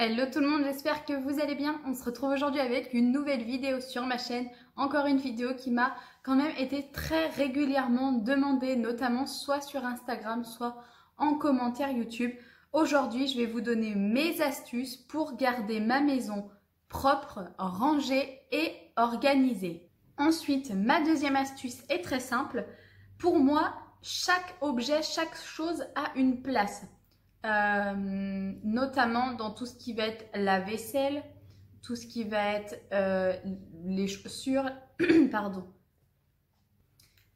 Hello tout le monde, j'espère que vous allez bien. On se retrouve aujourd'hui avec une nouvelle vidéo sur ma chaîne. Encore une vidéo qui m'a quand même été très régulièrement demandée, notamment soit sur Instagram, soit en commentaire YouTube. Aujourd'hui, je vais vous donner mes astuces pour garder ma maison propre, rangée et organisée. Ensuite, ma deuxième astuce est très simple. Pour moi, chaque objet, chaque chose a une place. Notamment dans tout ce qui va être la vaisselle, tout ce qui va être les chaussures, pardon.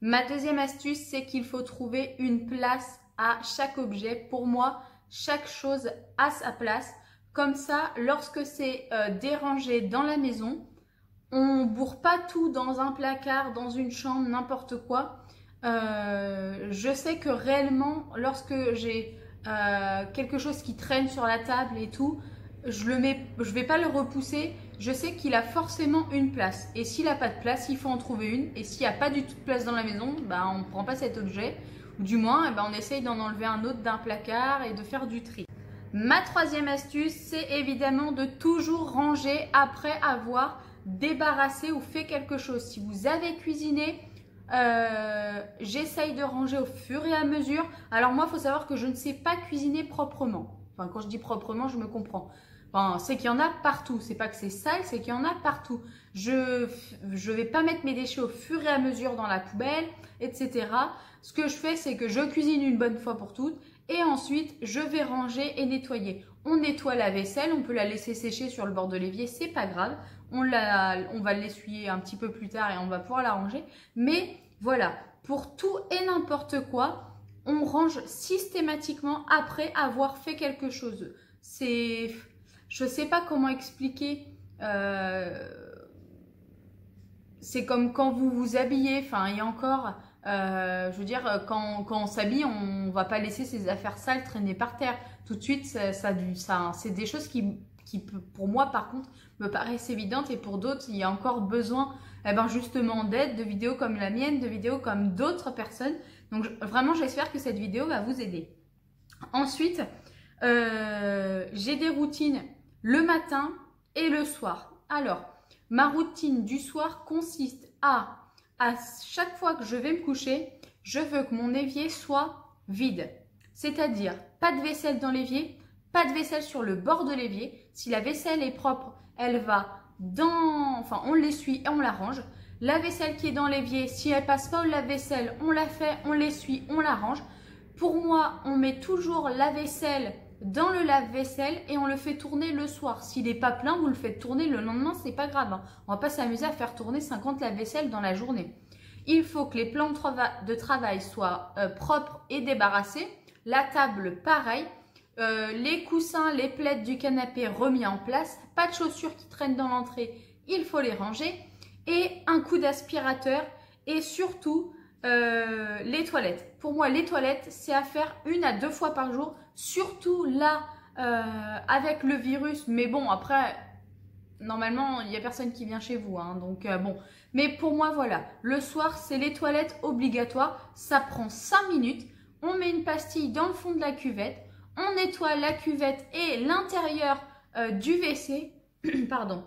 Ma deuxième astuce, c'est qu'il faut trouver une place à chaque objet. Pour moi, chaque chose a sa place. Comme ça, lorsque c'est dérangé dans la maison, on ne bourre pas tout dans un placard, dans une chambre, n'importe quoi. Je sais que réellement, lorsque j'ai quelque chose qui traîne sur la table et tout, je vais pas le repousser. Je sais qu'il a forcément une place. Et s'il n'a pas de place, il faut en trouver une. Et s'il n'y a pas du tout de place dans la maison, bah, on ne prend pas cet objet. Ou du moins, on essaye d'en enlever un autre d'un placard et de faire du tri. Ma troisième astuce, c'est évidemment de toujours ranger après avoir débarrassé ou fait quelque chose. Si vous avez cuisiné, j'essaye de ranger au fur et à mesure. Alors moi, il faut savoir que je ne sais pas cuisiner proprement. Enfin, quand je dis proprement, je me comprends. Enfin, c'est qu'il y en a partout. C'est pas que c'est sale, c'est qu'il y en a partout. Je vais pas mettre mes déchets au fur et à mesure dans la poubelle, etc. Ce que je fais, c'est que je cuisine une bonne fois pour toutes et ensuite, je vais ranger et nettoyer. On nettoie la vaisselle, on peut la laisser sécher sur le bord de l'évier, c'est pas grave. On va l'essuyer un petit peu plus tard et on va pouvoir la ranger. Mais voilà, pour tout et n'importe quoi, on range systématiquement après avoir fait quelque chose. Je sais pas comment expliquer. C'est comme quand vous vous habillez, enfin, et encore, je veux dire, quand on s'habille, on va pas laisser ses affaires sales traîner par terre. Tout de suite, c'est des choses qui, pour moi, par contre, me paraissent évidentes et pour d'autres, il y a encore besoin, justement, d'aide, de vidéos comme la mienne, de vidéos comme d'autres personnes. Donc, vraiment, j'espère que cette vidéo va vous aider. Ensuite, j'ai des routines le matin et le soir. Alors, ma routine du soir consiste à chaque fois que je vais me coucher, je veux que mon évier soit vide. C'est-à-dire, pas de vaisselle dans l'évier, pas de vaisselle sur le bord de l'évier. Si la vaisselle est propre, elle va enfin, on l'essuie et on la range. La vaisselle qui est dans l'évier, si elle passe pas au lave-vaisselle, on la fait, on l'essuie, on la range. Pour moi, on met toujours la vaisselle dans le lave-vaisselle et on le fait tourner le soir. S'il n'est pas plein, vous le faites tourner le lendemain, c'est pas grave. Hein. On va pas s'amuser à faire tourner 50 lave-vaisselle dans la journée. Il faut que les plans de travail soient propres et débarrassés. La table, pareil. Les coussins, les plaids du canapé remis en place. Pas de chaussures qui traînent dans l'entrée, il faut les ranger. Et un coup d'aspirateur et surtout les toilettes. Pour moi, les toilettes, c'est à faire 1 à 2 fois par jour. Surtout là, avec le virus. Mais bon, après, normalement, il n'y a personne qui vient chez vous. Hein, donc bon. Mais pour moi, voilà. Le soir, c'est les toilettes obligatoires. Ça prend 5 minutes. On met une pastille dans le fond de la cuvette. On nettoie la cuvette et l'intérieur du WC. Pardon.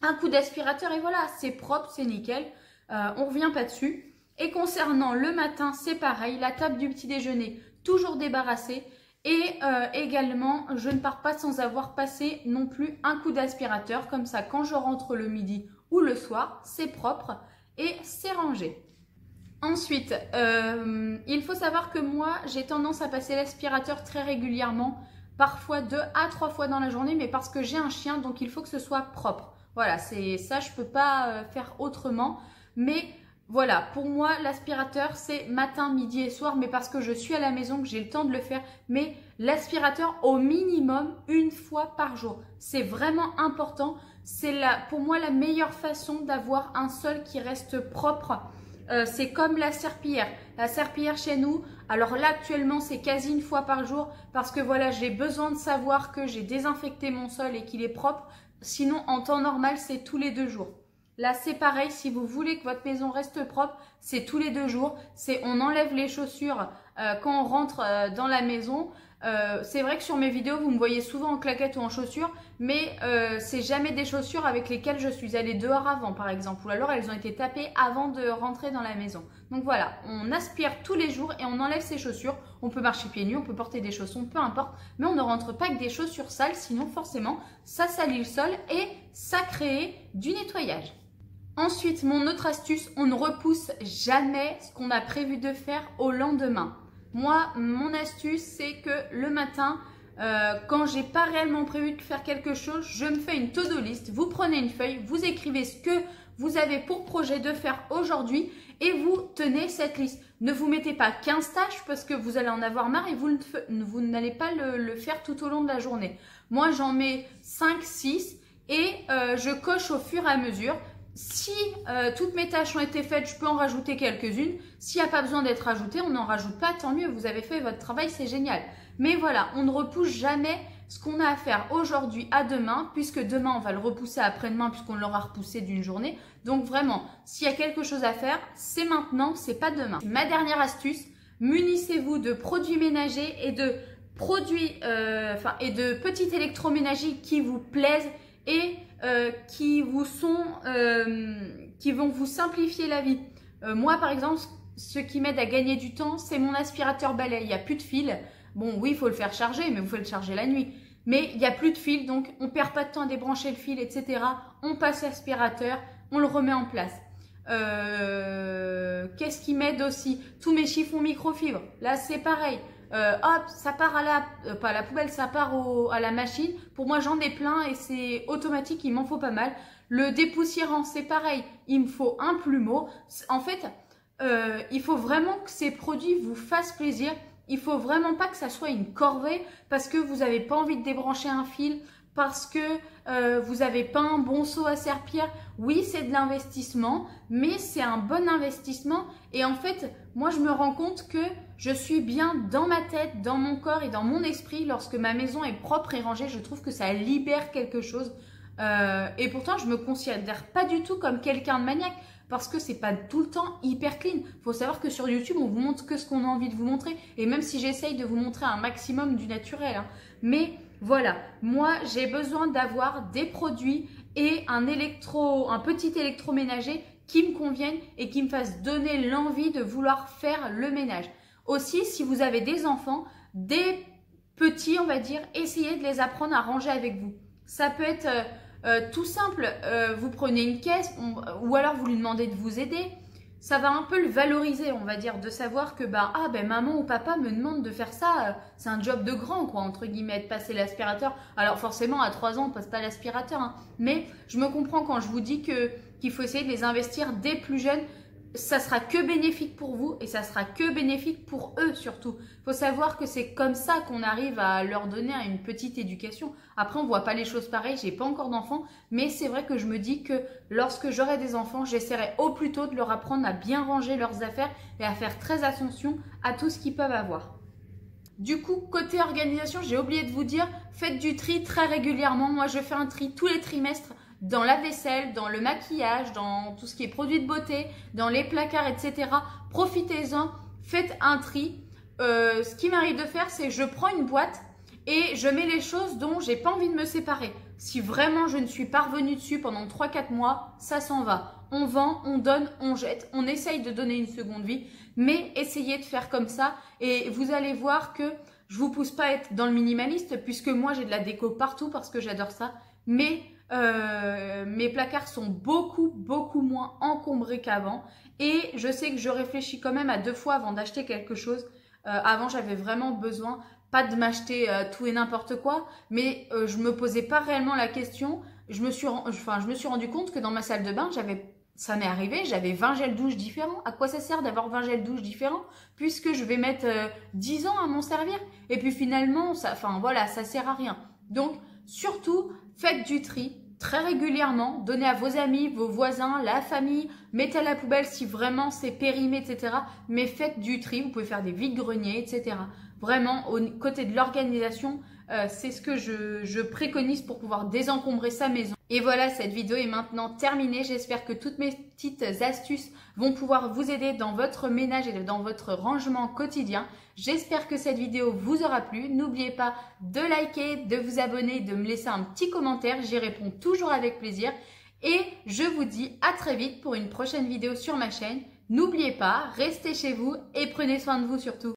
Un coup d'aspirateur et voilà, c'est propre, c'est nickel. On ne revient pas dessus. Et concernant le matin, c'est pareil. La table du petit déjeuner, toujours débarrassée. Et également, je ne pars pas sans avoir passé non plus un coup d'aspirateur. Comme ça, quand je rentre le midi ou le soir, c'est propre et c'est rangé. Ensuite, il faut savoir que moi, j'ai tendance à passer l'aspirateur très régulièrement. Parfois 2 à 3 fois dans la journée, mais parce que j'ai un chien, donc il faut que ce soit propre. Voilà, c'est ça, je ne peux pas faire autrement. Mais voilà, pour moi, l'aspirateur, c'est matin, midi et soir, mais parce que je suis à la maison, que j'ai le temps de le faire. Mais l'aspirateur, au minimum, 1 fois par jour. C'est vraiment important. C'est pour moi la meilleure façon d'avoir un sol qui reste propre. C'est comme la serpillière. La serpillière chez nous, alors là, actuellement, c'est quasi 1 fois par jour parce que voilà, j'ai besoin de savoir que j'ai désinfecté mon sol et qu'il est propre. Sinon, en temps normal, c'est tous les 2 jours. Là, c'est pareil, si vous voulez que votre maison reste propre, c'est tous les 2 jours. On enlève les chaussures quand on rentre dans la maison. C'est vrai que sur mes vidéos, vous me voyez souvent en claquettes ou en chaussures, mais c'est jamais des chaussures avec lesquelles je suis allée dehors avant, par exemple. Ou alors elles ont été tapées avant de rentrer dans la maison. Donc voilà, on aspire tous les jours et on enlève ses chaussures. On peut marcher pieds nus, on peut porter des chaussons, peu importe. Mais on ne rentre pas avec des chaussures sales, sinon forcément, ça salit le sol et ça crée du nettoyage. Ensuite, mon autre astuce, on ne repousse jamais ce qu'on a prévu de faire au lendemain. Moi, mon astuce, c'est que le matin, quand j'ai pas réellement prévu de faire quelque chose, je me fais une to-do list. Vous prenez une feuille, vous écrivez ce que vous avez pour projet de faire aujourd'hui et vous tenez cette liste. Ne vous mettez pas 15 tâches parce que vous allez en avoir marre et vous n'allez pas le faire tout au long de la journée. Moi, j'en mets 5, 6 et je coche au fur et à mesure. Si toutes mes tâches ont été faites, je peux en rajouter quelques-unes. S'il n'y a pas besoin d'être ajouté, on n'en rajoute pas, tant mieux. Vous avez fait votre travail, c'est génial. Mais voilà, on ne repousse jamais ce qu'on a à faire aujourd'hui à demain, puisque demain, on va le repousser après-demain, puisqu'on l'aura repoussé d'une journée. Donc vraiment, s'il y a quelque chose à faire, c'est maintenant, c'est pas demain. Ma dernière astuce, munissez-vous de produits ménagers et de petits électroménagers qui vous plaisent et qui vont vous simplifier la vie. Moi, par exemple, ce qui m'aide à gagner du temps, c'est mon aspirateur balai. Il n'y a plus de fil. Bon, oui, il faut le faire charger, mais vous pouvez le charger la nuit. Mais il n'y a plus de fil, donc on ne perd pas de temps à débrancher le fil, etc. On passe l'aspirateur, on le remet en place. Qu'est-ce qui m'aide aussi? Tous mes chiffons microfibres. Là, c'est pareil. Hop, ça part pas à la poubelle, ça part à la machine. Pour moi, j'en ai plein et c'est automatique, il m'en faut pas mal. Le dépoussiérant, c'est pareil, il me faut un plumeau. En fait, il faut vraiment que ces produits vous fassent plaisir. Il faut vraiment pas que ça soit une corvée parce que vous n'avez pas envie de débrancher un fil, parce que vous n'avez pas un bon seau à serpillère. Oui, c'est de l'investissement, mais c'est un bon investissement. Et en fait, moi, je me rends compte que je suis bien dans ma tête, dans mon corps et dans mon esprit. Lorsque ma maison est propre et rangée, je trouve que ça libère quelque chose. Et pourtant, je me considère pas du tout comme quelqu'un de maniaque parce que c'est pas tout le temps hyper clean. Faut savoir que sur YouTube, on vous montre que ce qu'on a envie de vous montrer. Et même si j'essaye de vous montrer un maximum du naturel, hein. Mais voilà, moi, j'ai besoin d'avoir des produits et un petit électroménager qui me conviennent et qui me fassent donner l'envie de vouloir faire le ménage. Aussi, si vous avez des enfants, des petits, on va dire, essayez de les apprendre à ranger avec vous. Ça peut être tout simple, vous prenez une caisse ou alors vous lui demandez de vous aider. Ça va un peu le valoriser, on va dire, de savoir que maman ou papa me demande de faire ça, c'est un job de grand, quoi, entre guillemets, de passer l'aspirateur. Alors forcément, à 3 ans, on passe pas l'aspirateur, hein, mais je me comprends quand je vous dis qu'il faut essayer de les investir dès plus jeunes. Ça sera que bénéfique pour vous et ça sera que bénéfique pour eux surtout. Il faut savoir que c'est comme ça qu'on arrive à leur donner une petite éducation. Après, on ne voit pas les choses pareilles, j'ai pas encore d'enfants, mais c'est vrai que je me dis que lorsque j'aurai des enfants, j'essaierai au plus tôt de leur apprendre à bien ranger leurs affaires et à faire très attention à tout ce qu'ils peuvent avoir. Du coup, côté organisation, j'ai oublié de vous dire, faites du tri très régulièrement. Moi, je fais un tri tous les trimestres dans la vaisselle, dans le maquillage, dans tout ce qui est produits de beauté, dans les placards, etc. Profitez-en, faites un tri. Ce qui m'arrive de faire, c'est je prends une boîte et je mets les choses dont j'ai pas envie de me séparer. Si vraiment je ne suis pas revenue dessus pendant 3-4 mois, ça s'en va. On vend, on donne, on jette, on essaye de donner une seconde vie, mais essayez de faire comme ça et vous allez voir que je vous pousse pas à être dans le minimaliste puisque moi j'ai de la déco partout parce que j'adore ça, mais mes placards sont beaucoup moins encombrés qu'avant et je sais que je réfléchis quand même à 2 fois avant d'acheter quelque chose. Avant j'avais vraiment besoin, pas de m'acheter tout et n'importe quoi, mais je me posais pas réellement la question. Je me suis rendu compte que dans ma salle de bain, ça m'est arrivé, j'avais 20 gels douche différents. À quoi ça sert d'avoir 20 gels douche différents puisque je vais mettre 10 ans à m'en servir? Et puis finalement, ça sert à rien. Donc, surtout, faites du tri très régulièrement. Donnez à vos amis, vos voisins, la famille. Mettez à la poubelle si vraiment c'est périmé, etc. Mais faites du tri. Vous pouvez faire des vides-greniers, etc. Vraiment, au côté de l'organisation, c'est ce que je préconise pour pouvoir désencombrer sa maison. Et voilà, cette vidéo est maintenant terminée. J'espère que toutes mes petites astuces vont pouvoir vous aider dans votre ménage et dans votre rangement quotidien. J'espère que cette vidéo vous aura plu. N'oubliez pas de liker, de vous abonner, de me laisser un petit commentaire. J'y réponds toujours avec plaisir. Et je vous dis à très vite pour une prochaine vidéo sur ma chaîne. N'oubliez pas, restez chez vous et prenez soin de vous surtout.